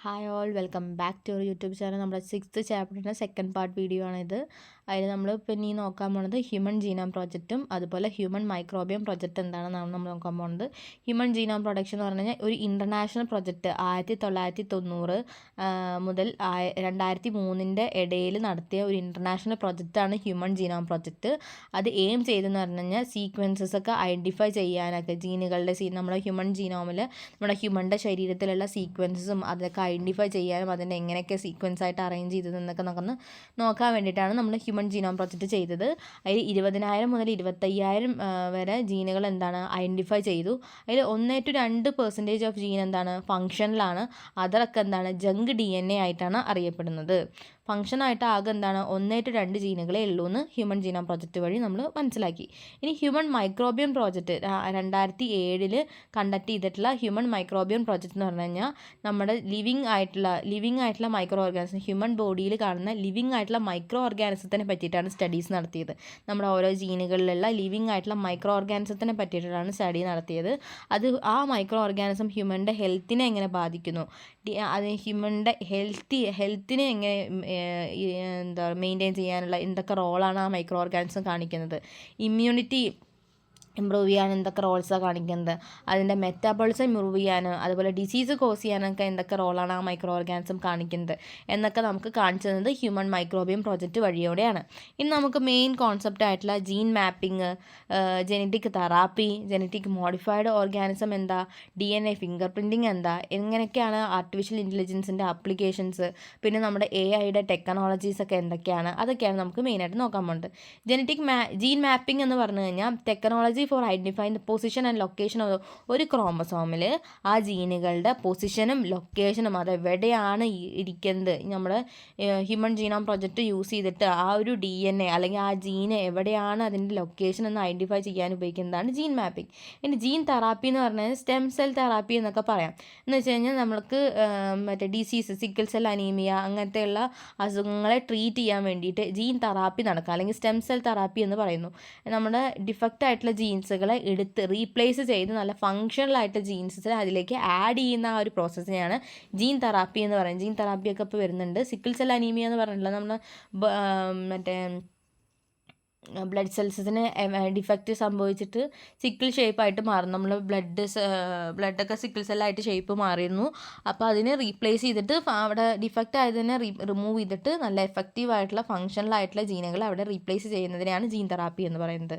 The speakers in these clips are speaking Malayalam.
Hi all welcome back to our YouTube channel. നമ്മുടെ 6th ചാപ്റ്ററിൻ്റെ സെക്കൻഡ് പാർട്ട് വീഡിയോ ആണിത്. അതിൽ നമ്മൾ പിന്നെ ഈ നോക്കാൻ പോകുന്നത് ഹ്യൂമൻ ജീനോം പ്രോജക്റ്റും അതുപോലെ ഹ്യൂമൻ മൈക്രോബിയം പ്രോജക്റ്റ് എന്താണെന്നാണ് നമ്മൾ നോക്കാൻ പോകുന്നത്. ഹ്യൂമൻ ജീനോം പ്രൊഡക്ഷൻ എന്ന് പറഞ്ഞു കഴിഞ്ഞാൽ ഒരു ഇൻ്റർനാഷണൽ പ്രൊജക്റ്റ് 1990 മുതൽ 2003 ഇടയിൽ നടത്തിയ ഒരു ഇൻ്റർനാഷണൽ പ്രൊജക്റ്റാണ് ഹ്യൂമൻ ജീനോം പ്രൊജക്റ്റ്. അത് എയിം ചെയ്തെന്ന് പറഞ്ഞു കഴിഞ്ഞാൽ സീക്വൻസസ് ഒക്കെ ഐഡൻറ്റിഫൈ ചെയ്യാനൊക്കെ ജീനുകളുടെ നമ്മുടെ ഹ്യൂമൻ ജീനോമിൽ നമ്മുടെ ഹ്യൂമൻ്റെ ശരീരത്തിലുള്ള സീക്വൻസസും അതൊക്കെ ഐഡൻറ്റിഫൈ ചെയ്യാനും അതിൻ്റെ എങ്ങനെയൊക്കെ സീക്വൻസ് ആയിട്ട് അറേഞ്ച് ചെയ്തതെന്നൊക്കെ നമുക്ക് നോക്കാൻ വേണ്ടിയിട്ടാണ് നമ്മൾ ഹ്യൂമൻ ജീനോം പ്രൊജക്റ്റ് ചെയ്തത്. അതിൽ 20,000 മുതൽ 25,000 വരെ ജീനുകൾ എന്താണ് ഐഡൻറ്റിഫൈ ചെയ്തു. അതിൽ 1-2% ഓഫ് ജീൻ എന്താണ് ഫങ്ഷനിലാണ്, അതറൊക്കെ എന്താണ് ജങ്ക് DNA ആയിട്ടാണ് അറിയപ്പെടുന്നത്. ഫങ്ഷനായിട്ട് ആകെ എന്താണ് 1-2 ജീനുകളേ ഉള്ളൂ എന്ന് ഹ്യൂമൻ ജീനോം പ്രോജക്റ്റ് വഴി നമ്മൾ മനസ്സിലാക്കി. ഇനി ഹ്യൂമൻ മൈക്രോബിയം പ്രോജക്റ്റ് 2007 കണ്ടക്ട് ചെയ്തിട്ടുള്ള ഹ്യൂമൻ മൈക്രോബിയം പ്രോജക്റ്റ് എന്ന് പറഞ്ഞു കഴിഞ്ഞാൽ നമ്മുടെ ലിവിങ് ആയിട്ടുള്ള മൈക്രോ ഓർഗാനിസം, ഹ്യൂമൻ ബോഡിയിൽ കാണുന്ന ലിവിങ് ആയിട്ടുള്ള മൈക്രോ ഓർഗാനിസത്തിനെ പറ്റിയിട്ടാണ് സ്റ്റഡീസ് നടത്തിയത്. നമ്മുടെ ഓരോ ജീനുകളിലുള്ള ലിവിങ് ആയിട്ടുള്ള മൈക്രോ ഓർഗാനിസത്തിനെ പറ്റിയിട്ടാണ് സ്റ്റഡി നടത്തിയത്. അത് ആ മൈക്രോ ഓർഗാനിസം ഹ്യൂമൻ്റെ ഹെൽത്തിനെ എങ്ങനെ ബാധിക്കുന്നു, അത് ഹ്യൂമൻ്റെ ഹെൽത്തിനെ എങ്ങനെ എന്താ മെയിൻറ്റെയിൻ ചെയ്യാനുള്ള എന്തൊക്കെ റോളാണ് ആ മൈക്രോ ഓർഗാനിസം കാണിക്കുന്നത്, ഇമ്മ്യൂണിറ്റി ഇമ്പ്രൂവ് ചെയ്യാൻ എന്തൊക്കെ റോൾസാണ് കാണിക്കുന്നത്, അതിൻ്റെ മെറ്റാബോളിസം ഇമ്പ്രൂവ് ചെയ്യാൻ, അതുപോലെ ഡിസീസ് കോസ് ചെയ്യാനൊക്കെ എന്തൊക്കെ റോളാണ് ആ മൈക്രോ ഓർഗാനിസം കാണിക്കുന്നത് എന്നൊക്കെ നമുക്ക് കാണിച്ചു തന്നത് ഹ്യൂമൻ മൈക്രോബിയം പ്രോജക്റ്റ് വഴിയോടെയാണ്. ഇനി നമുക്ക് മെയിൻ കോൺസെപ്റ്റ് ആയിട്ടുള്ള gene mapping, genetic therapy, genetic modified organism എന്താ, DNA ഫിംഗർ പ്രിൻറ്റിങ് എന്താ, എങ്ങനെയൊക്കെയാണ് ആർട്ടിഫിഷ്യൽ ഇൻ്റലിജൻസിൻ്റെ ആപ്ലിക്കേഷൻസ്, പിന്നെ നമ്മുടെ AI ടെക്നോളജീസ് ഒക്കെ എന്തൊക്കെയാണ്, അതൊക്കെയാണ് നമുക്ക് മെയിനായിട്ട് നോക്കാൻ പോകുന്നത്. ജീൻ മാപ്പിംഗ് എന്ന് പറഞ്ഞു കഴിഞ്ഞാൽ technology for identifying the position and location ഒരു ക്രോമസോമിൽ ആ ജീനുകളുടെ പൊസിഷനും ലൊക്കേഷനും അതെവിടെയാണ് ഇരിക്കുന്നത്, നമ്മുടെ ഹ്യൂമൻ ജീനോം പ്രൊജക്റ്റ് യൂസ് ചെയ്തിട്ട് ആ ഒരു DNA അല്ലെങ്കിൽ ആ ജീന് എവിടെയാണ് അതിൻ്റെ ലൊക്കേഷൻ എന്ന് ഐഡൻറ്റിഫൈ ചെയ്യാൻ ഉപയോഗിക്കുന്നതാണ് ജീൻ മാപ്പിംഗ്. ഇനി ജീൻ തെറാപ്പി എന്ന് പറഞ്ഞാൽ സ്റ്റെം സെൽ തെറാപ്പി എന്നൊക്കെ പറയാം. എന്ന് വെച്ച് കഴിഞ്ഞാൽ നമുക്ക് മറ്റേ ഡിസീസ്, സിക്കിൾ സെൽ അനീമിയ അങ്ങനത്തെയുള്ള അസുഖങ്ങളെ ട്രീറ്റ് ചെയ്യാൻ വേണ്ടിയിട്ട് ജീൻ തെറാപ്പി നടക്കുക, അല്ലെങ്കിൽ സ്റ്റെം സെൽ തെറാപ്പി എന്ന് പറയുന്നു. നമ്മുടെ ഡിഫക്റ്റ് ആയിട്ടുള്ള ജീൻസുകളെ എടുത്ത് റീപ്ലേസ് ചെയ്ത് നല്ല ഫങ്ഷണലായിട്ട് ജീൻസിനെ അതിലേക്ക് ആഡ് ചെയ്യുന്ന ആ ഒരു പ്രോസസ്സിനെയാണ് ജീൻ തെറാപ്പി എന്ന് പറയുന്നത്. ജീൻ തെറാപ്പിയൊക്കെ ഇപ്പോൾ വരുന്നുണ്ട്. സിക്കിൾ സെൽ അനീമിയ എന്ന് പറഞ്ഞിട്ടുള്ള നമ്മൾ മറ്റേ ബ്ലഡ് സെൽസിന് ഡിഫക്റ്റ് സംഭവിച്ചിട്ട് സിക്കിൾ ഷേപ്പായിട്ട് മാറും. നമ്മൾ ബ്ലഡൊക്കെ സിക്കിൾ സെല്ലായിട്ട് ഷേപ്പ് മാറിയിരുന്നു. അപ്പോൾ അതിനെ റീപ്ലേസ് ചെയ്തിട്ട് അവിടെ ഡിഫക്റ്റ് ആയതിനെ റിമൂവ് ചെയ്തിട്ട് നല്ല എഫക്റ്റീവ് ആയിട്ടുള്ള ഫങ്ഷണലായിട്ടുള്ള ജീനുകൾ അവിടെ റീപ്ലേസ് ചെയ്യുന്നതിനെയാണ് ജീൻ തെറാപ്പി എന്ന് പറയുന്നത്.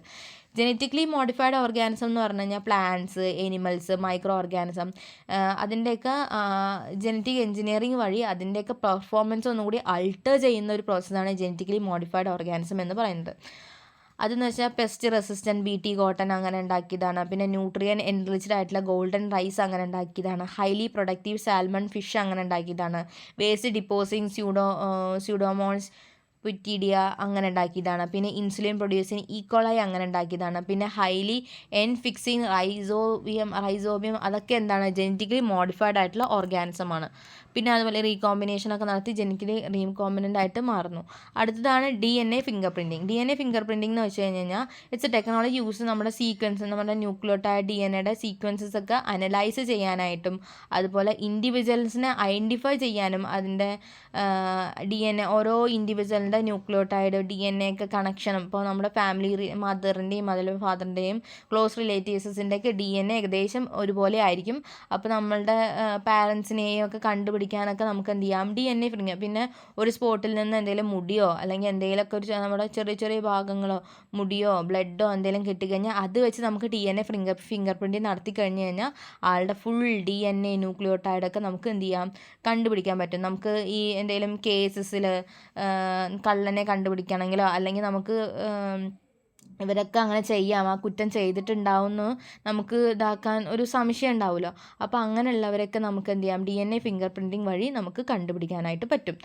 ജനറ്റിക്കലി മോഡിഫൈഡ് ഓർഗാനിസം എന്ന് പറഞ്ഞു കഴിഞ്ഞാൽ പ്ലാന്റ്സ്, എനിമൽസ്, മൈക്രോ ഓർഗാനിസം, അതിൻ്റെയൊക്കെ ജനറ്റിക് എഞ്ചിനീയറിംഗ് വഴി അതിൻ്റെയൊക്കെ പെർഫോമൻസ് ഒന്നും കൂടി അൾട്ടർ ചെയ്യുന്ന ഒരു പ്രോസസ്സാണ് ജനറ്റിക്കലി മോഡിഫൈഡ് ഓർഗാനിസം എന്ന് പറയുന്നത്. അതെന്ന് വെച്ചാൽ പെസ്റ്റ് റെസിസ്റ്റൻറ്റ് BT കോട്ടൺ അങ്ങനെ ഉണ്ടാക്കിയതാണ്. പിന്നെ ന്യൂട്രിയൻ എൻറിച്ച്ഡ് ആയിട്ടുള്ള ഗോൾഡൻ റൈസ് അങ്ങനെ ഉണ്ടാക്കിയതാണ്. ഹൈലി പ്രൊഡക്റ്റീവ് സാൽമൺ ഫിഷ് അങ്ങനെ ഉണ്ടാക്കിയതാണ്. വേസ്റ്റ് ഡിപ്പോസിങ് സ്യൂഡോമോൺസ് പുറ്റീഡിയ അങ്ങനെ ഉണ്ടാക്കിയതാണ്. പിന്നെ ഇൻസുലിൻ പ്രൊഡ്യൂസിങ് ഈക്കോളൈ അങ്ങനെ ഉണ്ടാക്കിയതാണ്. പിന്നെ ഹൈലി ഫിക്സിങ് റൈസോബിയം അതൊക്കെ എന്താണ് ജനറ്റിക്കലി മോഡിഫൈഡ് ആയിട്ടുള്ള ഓർഗാനിസമാണ്. പിന്നെ അതുപോലെ റീകോമ്പിനേഷനൊക്കെ നടത്തി ജനറ്റിക്കലി റീകോമ്പിനൻ്റ് ആയിട്ട് മാറുന്നു. അടുത്തതാണ് DNA finger printing. DNA finger printing എന്ന് വെച്ച് കഴിഞ്ഞാൽ ഇറ്റ്സ് എ ടെക്നോളജി യൂസ് നമ്മുടെ സീക്വൻസ്, നമ്മുടെ ന്യൂക്ലിയോട്ടൈഡ് DNAയുടെ സീക്വൻസസ് ഒക്കെ അനലൈസ് ചെയ്യാനായിട്ടും അതുപോലെ ഇൻഡിവിജ്വൽസിനെ ഐഡൻറ്റിഫൈ ചെയ്യാനും അതിൻ്റെ DNA ഓരോ ഇൻഡിവിജ്വലിൻ്റെ ന്യൂക്ലിയോട്ടൈഡ് DNA ഒക്കെ കണക്ഷനും, ഇപ്പോൾ നമ്മുടെ ഫാമിലി മദറിൻ്റെയും അതുപോലെ ഫാദറിൻ്റെയും ക്ലോസ് റിലേറ്റീവ്സിൻ്റെയൊക്കെ DNA ഏകദേശം ഒരുപോലെ ആയിരിക്കും. അപ്പോൾ നമ്മളുടെ പാരൻസിനെയും ഒക്കെ കണ്ടുപിടിക്കാനൊക്കെ നമുക്ക് എന്ത് ചെയ്യാം, DNA ഫിംഗർ. പിന്നെ ഒരു സ്പോട്ടിൽ നിന്ന് എന്തെങ്കിലും മുടിയോ അല്ലെങ്കിൽ എന്തെങ്കിലുമൊക്കെ ഒരു നമ്മുടെ ചെറിയ ചെറിയ ഭാഗങ്ങളോ മുടിയോ ബ്ലഡോ എന്തെങ്കിലും കിട്ടിക്കഴിഞ്ഞാൽ അത് വെച്ച് നമുക്ക് DNA ഫിംഗർ പ്രിൻറ്റ് നടത്തി കഴിഞ്ഞ് കഴിഞ്ഞാൽ ആളുടെ ഫുൾ DNA ന്യൂക്ലിയോട്ടൈഡൊക്കെ നമുക്ക് എന്ത് ചെയ്യാം, കണ്ടുപിടിക്കാൻ പറ്റും. നമുക്ക് ഈ എന്തെങ്കിലും കേസസിൽ കള്ളനെ കണ്ടുപിടിക്കണമെങ്കിലോ അല്ലെങ്കിൽ നമുക്ക് ഇവരൊക്കെ അങ്ങനെ ചെയ്യാം, ആ കുറ്റം ചെയ്തിട്ടുണ്ടാവുമെന്ന് നമുക്ക് ഇതാക്കാൻ ഒരു സംശയം ഉണ്ടാവുമല്ലോ. അപ്പോൾ അങ്ങനെയുള്ളവരൊക്കെ നമുക്ക് എന്ത് ചെയ്യാം, DNA ഫിംഗർ പ്രിൻറ്റിങ് വഴി നമുക്ക് കണ്ടുപിടിക്കാനായിട്ട് പറ്റും.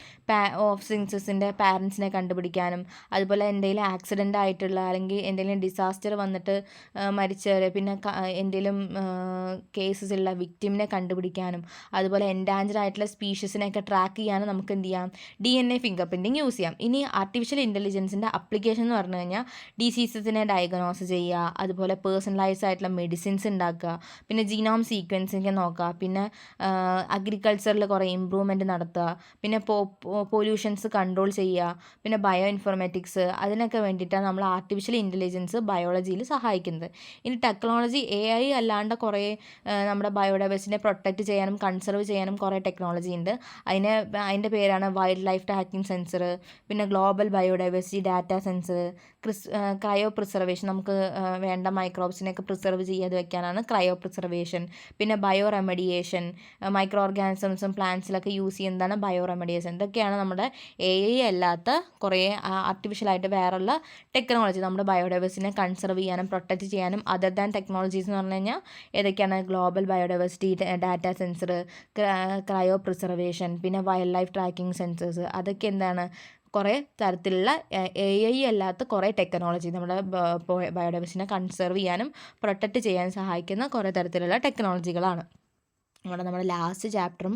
ഓഫ്സ്പ്രിങ്സിൻ്റെ പാരൻസിനെ കണ്ടുപിടിക്കാനും അതുപോലെ എന്തെങ്കിലും ആക്സിഡൻ്റ് ആയിട്ടുള്ള അല്ലെങ്കിൽ എന്തെങ്കിലും ഡിസാസ്റ്റർ വന്നിട്ട് മരിച്ചവരെ, പിന്നെ എന്തെങ്കിലും കേസസുള്ള വിക്ടിമിനെ കണ്ടുപിടിക്കാനും അതുപോലെ എൻഡാഞ്ചർ ആയിട്ടുള്ള സ്പീഷീസിനെയൊക്കെ ട്രാക്ക് ചെയ്യാനും നമുക്ക് എന്ത് ചെയ്യാം, DNA ഫിംഗർ പ്രിൻറ്റിങ് യൂസ് ചെയ്യാം. ഇനി ആർട്ടിഫിഷ്യൽ ഇൻ്റലിജൻസിൻ്റെ അപ്ലിക്കേഷൻ എന്ന് പറഞ്ഞു കഴിഞ്ഞാൽ ഡിസീസസ് ക്യാൻസറിനെ ഡയഗ്നോസ് ചെയ്യുക, അതുപോലെ പേഴ്സണലൈസ്ഡ് ആയിട്ടുള്ള മെഡിസിൻസ് ഉണ്ടാക്കുക, പിന്നെ ജീനോം സീക്വൻസിങ് നോക്കുക, പിന്നെ അഗ്രികൾച്ചറിൽ കുറേ ഇമ്പ്രൂവ്മെൻറ്റ് നടത്തുക, പിന്നെ പൊല്യൂഷൻസ് കൺട്രോൾ ചെയ്യുക, പിന്നെ ബയോ ഇൻഫോർമാറ്റിക്സ്, അതിനൊക്കെ വേണ്ടിയിട്ടാണ് നമ്മൾ ആർട്ടിഫിഷ്യൽ ഇൻ്റലിജൻസ് ബയോളജിയിൽ സഹായിക്കുന്നത്. ഇനി ടെക്നോളജി AI അല്ലാണ്ട് കുറേ നമ്മുടെ ബയോഡൈവേഴ്സിറ്റിനെ പ്രൊട്ടക്റ്റ് ചെയ്യാനും കൺസർവ് ചെയ്യാനും കുറേ ടെക്നോളജി ഉണ്ട്. അതിൻ്റെ പേരാണ് വൈൽഡ് ലൈഫ് ട്രാക്കിംഗ് സെൻസർ, പിന്നെ global biodiversity data sensor, cryo preservation, നമുക്ക് വേണ്ട മൈക്രോബ്സിനെയൊക്കെ പ്രിസർവ് ചെയ്യാതെ വെക്കാനാണ് ക്രയോ പ്രിസർവേഷൻ, പിന്നെ ബയോ റെമഡിയേഷൻ, മൈക്രോ ഓർഗാനിസംസും പ്ലാന്റ്സിലൊക്കെ യൂസ് ചെയ്യുന്നതാണ് ബയോ റെമഡിയേഷൻ. ഇതൊക്കെയാണ് നമ്മുടെ AI അല്ലാത്ത കുറേ ആർട്ടിഫിഷ്യലായിട്ട് വേറെയുള്ള ടെക്നോളജി നമ്മുടെ ബയോഡൈവേഴ്സിറ്റിനെ കൺസർവ് ചെയ്യാനും പ്രൊട്ടക്റ്റ് ചെയ്യാനും. അതർ ദാൻ ടെക്നോളജീസ് എന്ന് പറഞ്ഞു കഴിഞ്ഞാൽ ഏതൊക്കെയാണ്? Global biodiversity data sensor, cryo preservation, പിന്നെ വൈൽഡ് ലൈഫ് ട്രാക്കിംഗ് സെൻസേഴ്സ്. അതൊക്കെ എന്താണ്? കുറേ തരത്തിലുള്ള AI അല്ലാത്ത കുറേ ടെക്നോളജി നമ്മുടെ ബയോഡൈവേഴ്സിറ്റിനെ കൺസർവ് ചെയ്യാനും പ്രൊട്ടക്റ്റ് ചെയ്യാനും സഹായിക്കുന്ന കുറേ തരത്തിലുള്ള ടെക്നോളജികളാണ്. നമ്മുടെ ലാസ്റ്റ് ചാപ്റ്ററും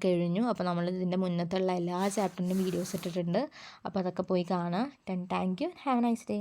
കഴിഞ്ഞു. അപ്പോൾ നമ്മൾ ഇതിൻ്റെ മുന്നത്തുള്ള എല്ലാ ചാപ്റ്ററിൻ്റെയും വീഡിയോസ് ഇട്ടിട്ടുണ്ട്. അപ്പോൾ അതൊക്കെ പോയി കാണാം. Thank you. Have A nice day.